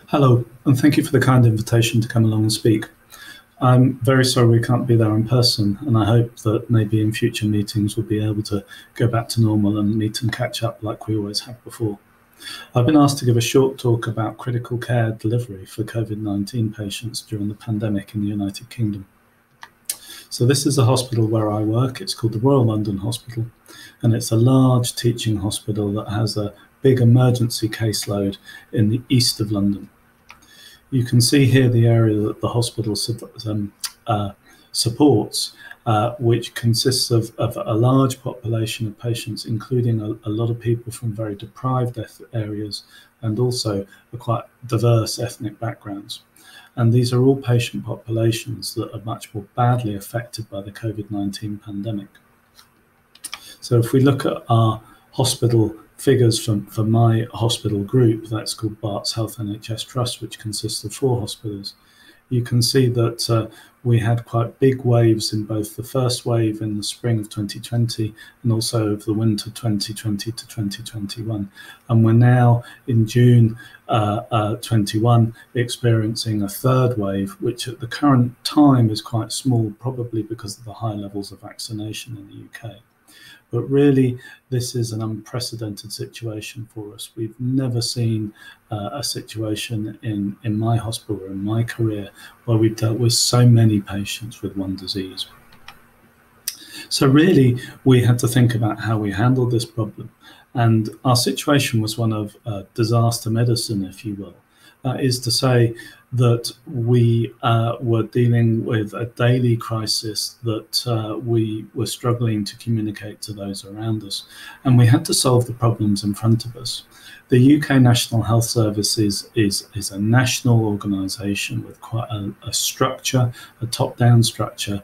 Hello, and thank you for the kind invitation to come along and speak. I'm very sorry we can't be there in person, and I hope that maybe in future meetings we'll be able to go back to normal and meet and catch up like we always have before. I've been asked to give a short talk about critical care delivery for COVID-19 patients during the pandemic in the United Kingdom. So this is a hospital where I work. It's called the Royal London Hospital, and it's a large teaching hospital that has a big emergency caseload in the east of London. You can see here the area that the hospital supports, which consists of a large population of patients, including a lot of people from very deprived areas and also quite diverse ethnic backgrounds. And these are all patient populations that are much more badly affected by the COVID-19 pandemic. So if we look at our hospital figures for my hospital group, that's called Barts Health NHS Trust, which consists of 4 hospitals, you can see that we had quite big waves in both the first wave in the spring of 2020 and also over the winter 2020 to 2021. And we're now in June 21 experiencing a third wave, which at the current time is quite small, probably because of the high levels of vaccination in the UK. But really, this is an unprecedented situation for us. We've never seen a situation in my hospital or in my career where we've dealt with so many patients with one disease. So really, we had to think about how we handled this problem. And our situation was one of disaster medicine, if you will. That is to say that we were dealing with a daily crisis that we were struggling to communicate to those around us. And we had to solve the problems in front of us. The UK National Health Service is a national organisation with quite a structure, a top-down structure,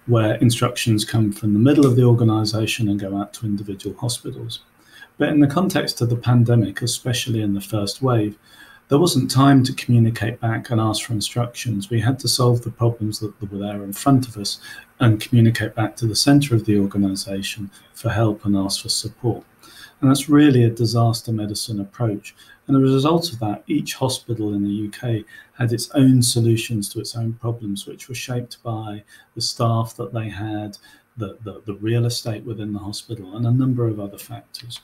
where instructions come from the middle of the organisation and go out to individual hospitals. But in the context of the pandemic, especially in the first wave, there wasn't time to communicate back and ask for instructions. We had to solve the problems that were there in front of us and communicate back to the centre of the organisation for help and ask for support. And that's really a disaster medicine approach. And as a result of that, each hospital in the UK had its own solutions to its own problems, which were shaped by the staff that they had, the real estate within the hospital, and a number of other factors.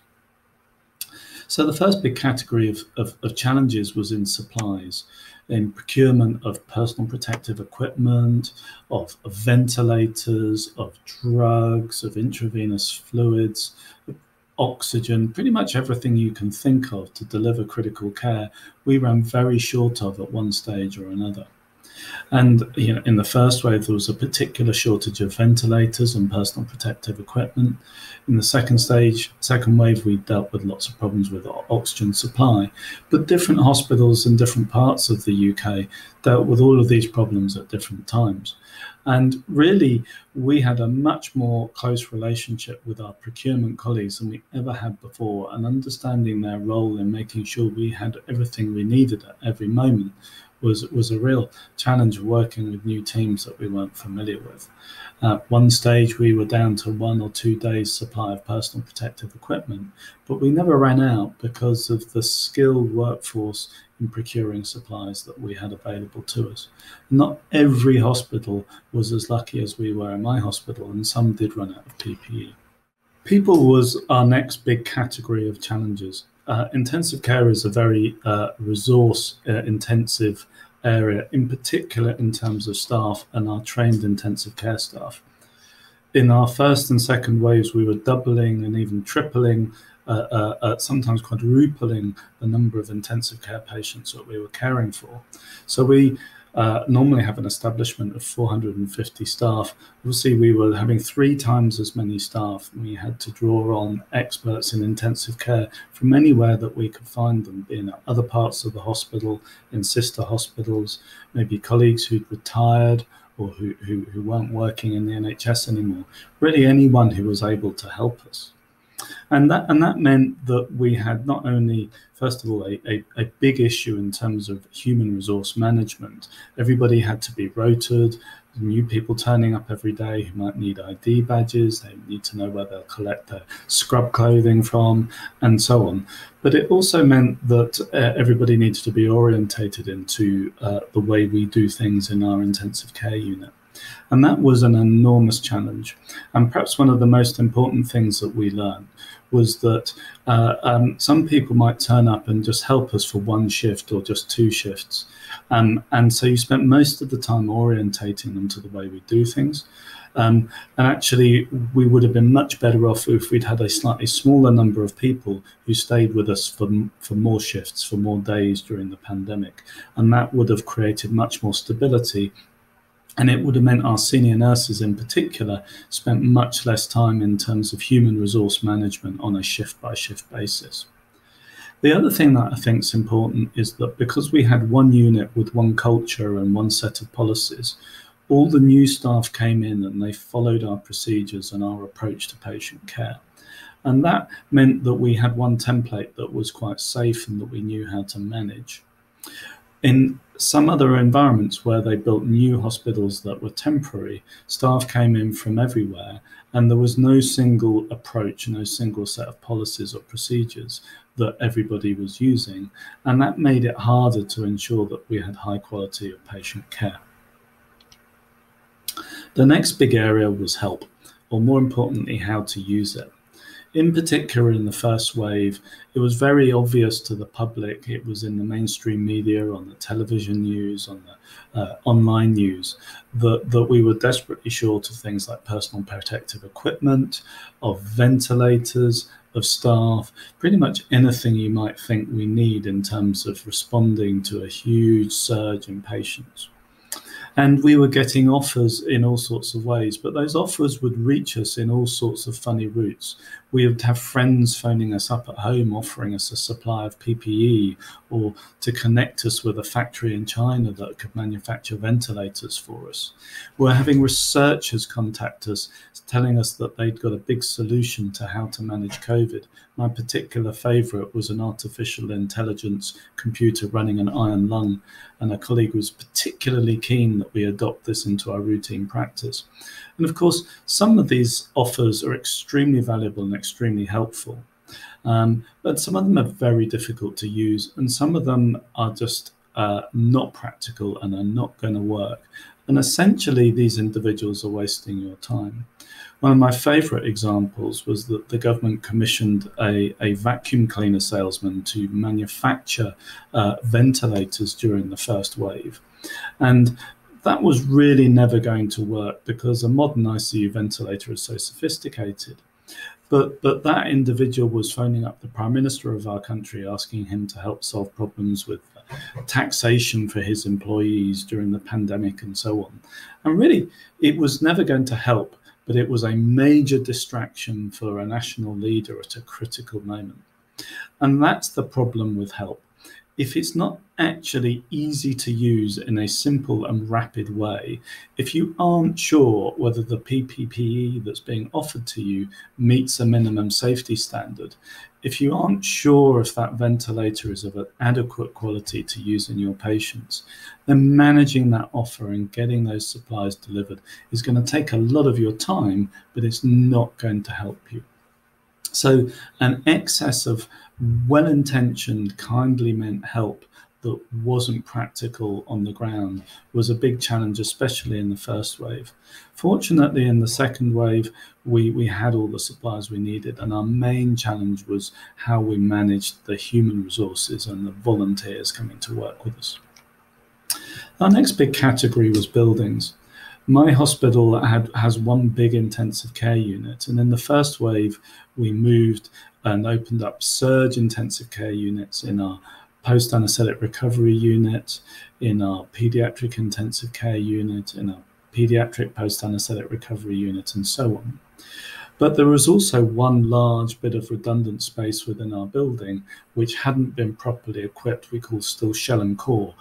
So the first big category of challenges was in supplies, in procurement of personal protective equipment, of ventilators, of drugs, of intravenous fluids, of oxygen, pretty much everything you can think of to deliver critical care, we ran very short of at one stage or another. And in the first wave, there was a particular shortage of ventilators and personal protective equipment. In the second wave, we dealt with lots of problems with oxygen supply. But different hospitals in different parts of the UK dealt with all of these problems at different times. And really, we had a much more close relationship with our procurement colleagues than we ever had before, and understanding their role in making sure we had everything we needed at every moment was a real challenge of working with new teams that we weren't familiar with. At one stage, we were down to 1 or 2 days' supply of personal protective equipment, but we never ran out because of the skilled workforce in procuring supplies that we had available to us. Not every hospital was as lucky as we were in my hospital, and some did run out of PPE. People was our next big category of challenges. Intensive care is a very resource-intensive area, in particular in terms of staff and our trained intensive care staff. In our first and second waves, we were doubling and even tripling, sometimes quadrupling the number of intensive care patients that we were caring for. So we normally have an establishment of 450 staff. Obviously, we were having 3 times as many staff. We had to draw on experts in intensive care from anywhere that we could find them, being at other parts of the hospital, in sister hospitals, maybe colleagues who'd retired or who weren't working in the NHS anymore. Really anyone who was able to help us. And that meant that we had not only, first of all, a big issue in terms of human resource management. Everybody had to be rotated, new people turning up every day who might need ID badges, they need to know where they'll collect their scrub clothing from, and so on. But it also meant that everybody needed to be orientated into the way we do things in our intensive care unit. And that was an enormous challenge. And perhaps one of the most important things that we learned was that some people might turn up and just help us for one shift or just two shifts. And so you spent most of the time orientating them to the way we do things. And actually, we would have been much better off if we'd had a slightly smaller number of people who stayed with us for more shifts, for more days during the pandemic. And that would have created much more stability. And it would have meant our senior nurses in particular spent much less time in terms of human resource management on a shift-by-shift basis. The other thing that I think is important is that because we had one unit with one culture and one set of policies, all the new staff came in and they followed our procedures and our approach to patient care. And that meant that we had one template that was quite safe and that we knew how to manage. In some other environments where they built new hospitals that were temporary, staff came in from everywhere, and there was no single approach, no single set of policies or procedures that everybody was using, and that made it harder to ensure that we had high quality of patient care. The next big area was help, or more importantly, how to use it. In particular, in the first wave, it was very obvious to the public. It was in the mainstream media, on the television news, on the online news, that we were desperately short of things like personal protective equipment, of ventilators, of staff, pretty much anything you might think we need in terms of responding to a huge surge in patients. And we were getting offers in all sorts of ways, but those offers would reach us in all sorts of funny routes. We would have friends phoning us up at home, offering us a supply of PPE, or to connect us with a factory in China that could manufacture ventilators for us. We're having researchers contact us, telling us that they'd got a big solution to how to manage COVID. My particular favorite was an artificial intelligence computer running an iron lung, and a colleague was particularly keen that we adopt this into our routine practice. And of course, some of these offers are extremely valuable and extremely helpful, but some of them are very difficult to use, and some of them are just not practical and are not going to work. And essentially, these individuals are wasting your time. One of my favorite examples was that the government commissioned a vacuum cleaner salesman to manufacture ventilators during the first wave. And that was really never going to work because a modern ICU ventilator is so sophisticated. But that individual was phoning up the Prime Minister of our country, asking him to help solve problems with taxation for his employees during the pandemic and so on. And really, it was never going to help, but it was a major distraction for a national leader at a critical moment. And that's the problem with help. If it's not actually easy to use in a simple and rapid way, if you aren't sure whether the PPE that's being offered to you meets a minimum safety standard, if you aren't sure if that ventilator is of an adequate quality to use in your patients, then managing that offer and getting those supplies delivered is going to take a lot of your time, but it's not going to help you. So an excess of well-intentioned, kindly meant help that wasn't practical on the ground was a big challenge, especially in the first wave. Fortunately, in the second wave, we had all the supplies we needed, and our main challenge was how we managed the human resources and the volunteers coming to work with us. Our next big category was buildings. My hospital has one big intensive care unit, and in the first wave, we moved and opened up surge intensive care units in our post-anaesthetic recovery unit, in our paediatric intensive care unit, in our paediatric post-anaesthetic recovery unit, and so on. But there was also one large bit of redundant space within our building which hadn't been properly equipped, we call still shell and core,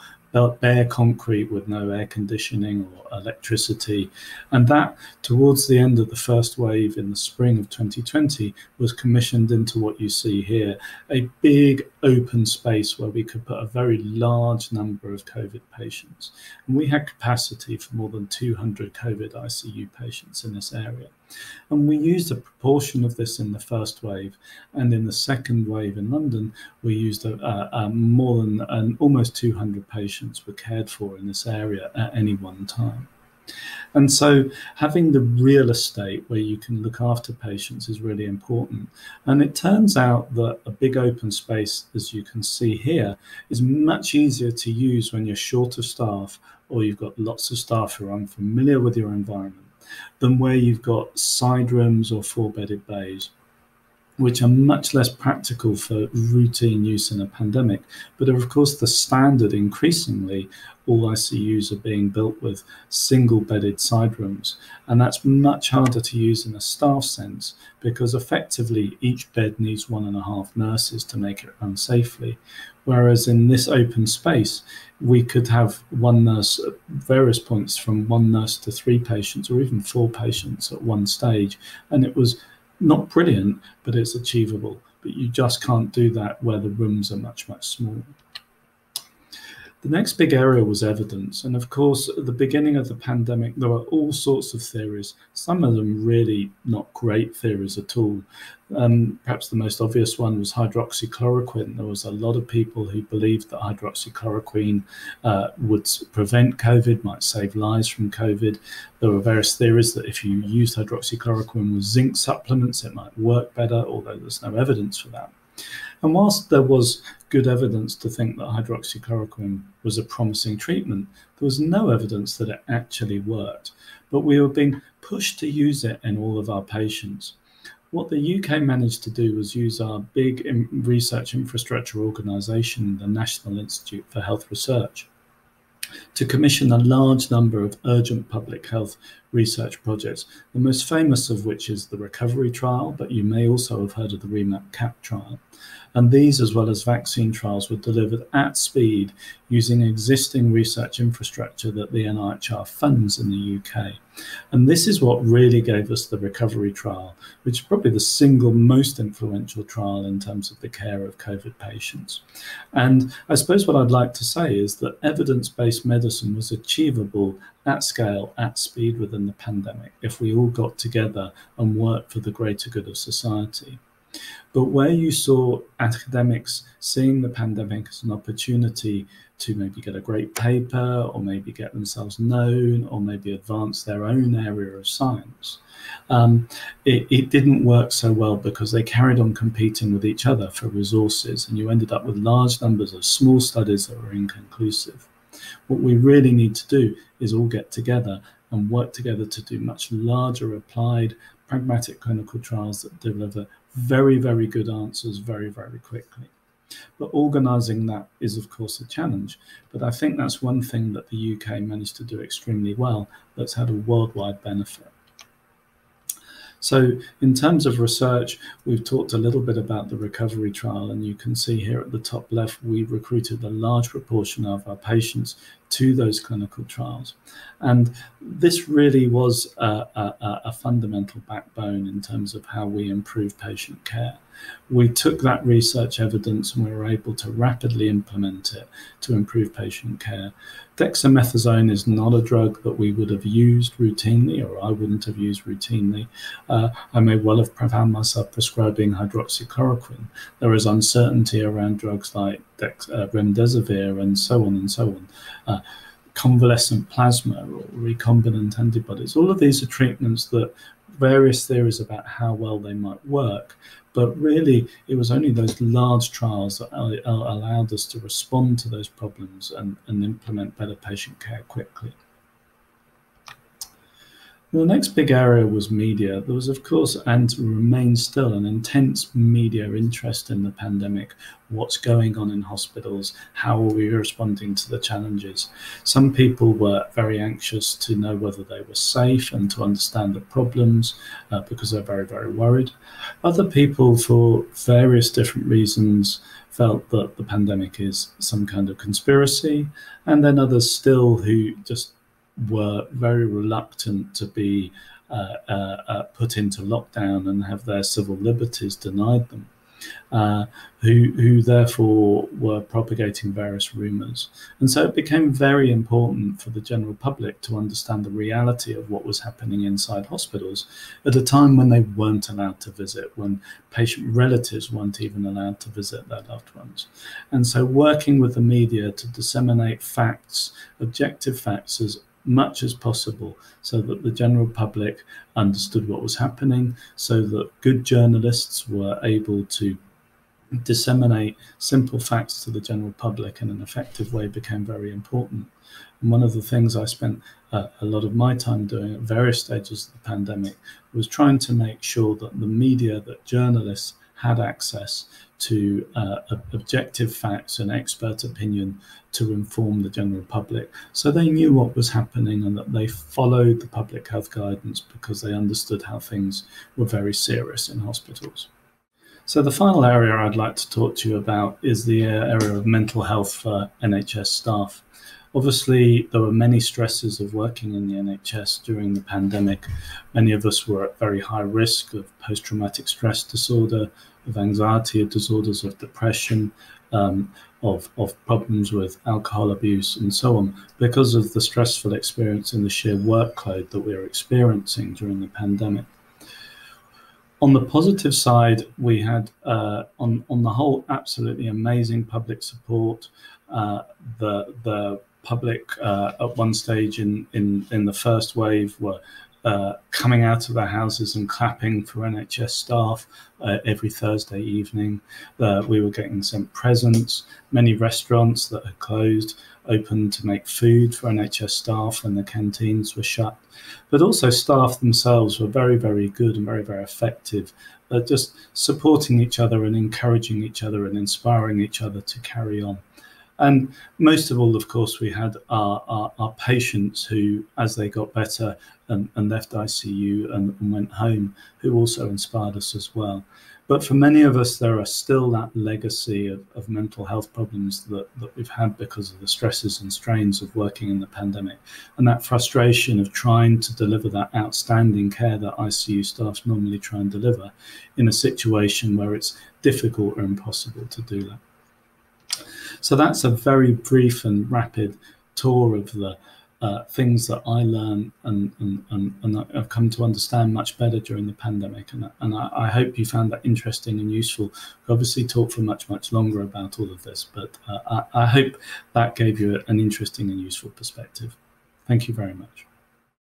bare concrete with no air conditioning or electricity. And that, towards the end of the first wave in the spring of 2020, was commissioned into what you see here, a big open space where we could put a very large number of COVID patients. And we had capacity for more than 200 COVID ICU patients in this area. And we used a proportion of this in the first wave, and in the second wave in London, we used more than almost 200 patients were cared for in this area at any one time. And so having the real estate where you can look after patients is really important. And it turns out that a big open space, as you can see here, is much easier to use when you're short of staff or you've got lots of staff who are unfamiliar with your environment, than where you've got side rooms or 4-bedded bays, which are much less practical for routine use in a pandemic, but are of course the standard. Increasingly, all ICUs are being built with single-bedded side rooms, and that's much harder to use in a staff sense because effectively each bed needs 1.5 nurses to make it run safely. Whereas in this open space, we could have one nurse at various points, from 1 nurse to 3 patients or even 4 patients at one stage. And it was not brilliant, but it's achievable. But you just can't do that where the rooms are much, much smaller. The next big area was evidence. And of course, at the beginning of the pandemic, there were all sorts of theories, some of them really not great theories at all. Perhaps the most obvious one was hydroxychloroquine. There was a lot of people who believed that hydroxychloroquine would prevent COVID, might save lives from COVID. There were various theories that if you used hydroxychloroquine with zinc supplements, it might work better, although there's no evidence for that. And whilst there was good evidence to think that hydroxychloroquine was a promising treatment, there was no evidence that it actually worked. But we were being pushed to use it in all of our patients. What the UK managed to do was use our big research infrastructure organisation, the National Institute for Health Research, to commission a large number of urgent public health research projects, the most famous of which is the recovery trial, but you may also have heard of the REMAP-CAP trial. And these, as well as vaccine trials, were delivered at speed using existing research infrastructure that the NIHR funds in the UK. And this is what really gave us the recovery trial, which is probably the single most influential trial in terms of the care of COVID patients. And I suppose what I'd like to say is that evidence-based medicine was achievable at scale, at speed within the pandemic, if we all got together and worked for the greater good of society. But where you saw academics seeing the pandemic as an opportunity to maybe get a great paper, or maybe get themselves known, or maybe advance their own area of science, it didn't work so well because they carried on competing with each other for resources, and you ended up with large numbers of small studies that were inconclusive. What we really need to do is all get together and work together to do much larger applied pragmatic clinical trials that deliver very, very good answers very, very quickly. But organising that is, of course, a challenge. But I think that's one thing that the UK managed to do extremely well that's had a worldwide benefit. So in terms of research, we've talked a little bit about the recovery trial, and you can see here at the top left, we recruited a large proportion of our patients to those clinical trials. And this really was a fundamental backbone in terms of how we improve patient care. We took that research evidence and we were able to rapidly implement it to improve patient care. Dexamethasone is not a drug that we would have used routinely, or I wouldn't have used routinely. I may well have found myself prescribing hydroxychloroquine. There is uncertainty around drugs like remdesivir and so on and so on. Convalescent plasma or recombinant antibodies. All of these are treatments that various theories about how well they might work, but really it was only those large trials that allowed us to respond to those problems and implement better patient care quickly. The next big area was media. There was, of course, and remains still, an intense media interest in the pandemic. What's going on in hospitals? How are we responding to the challenges? Some people were very anxious to know whether they were safe and to understand the problems because they're very, very worried. Other people, for various different reasons, felt that the pandemic is some kind of conspiracy, and then others still who just were very reluctant to be put into lockdown and have their civil liberties denied them, who therefore were propagating various rumours. And so it became very important for the general public to understand the reality of what was happening inside hospitals at a time when they weren't allowed to visit, when patient relatives weren't even allowed to visit their loved ones. And so working with the media to disseminate facts, objective facts, as much as possible so that the general public understood what was happening, so that good journalists were able to disseminate simple facts to the general public in an effective way, became very important. And one of the things I spent a lot of my time doing at various stages of the pandemic was trying to make sure that the media, that journalists had access to objective facts and expert opinion to inform the general public, so they knew what was happening and that they followed the public health guidance because they understood how things were very serious in hospitals. So the final area I'd like to talk to you about is the area of mental health for NHS staff. Obviously, there were many stresses of working in the NHS during the pandemic. Many of us were at very high risk of post-traumatic stress disorder, of anxiety disorders, of depression, of problems with alcohol abuse and so on, because of the stressful experience and the sheer workload that we were experiencing during the pandemic. On the positive side, we had, on the whole, absolutely amazing public support. The public at one stage in the first wave were coming out of their houses and clapping for NHS staff every Thursday evening. We were getting sent presents. Many restaurants that had closed opened to make food for NHS staff when the canteens were shut. But also staff themselves were very, very good and very, very effective at just supporting each other and encouraging each other and inspiring each other to carry on. And most of all, of course, we had our patients who, as they got better and left ICU and went home, who also inspired us as well. But for many of us, there are still that legacy of mental health problems that we've had because of the stresses and strains of working in the pandemic, and that frustration of trying to deliver that outstanding care that ICU staff normally try and deliver in a situation where it's difficult or impossible to do that. So that's a very brief and rapid tour of the things that I learned and I've come to understand much better during the pandemic. And I hope you found that interesting and useful. We obviously talk for much, much longer about all of this, but I hope that gave you an interesting and useful perspective. Thank you very much.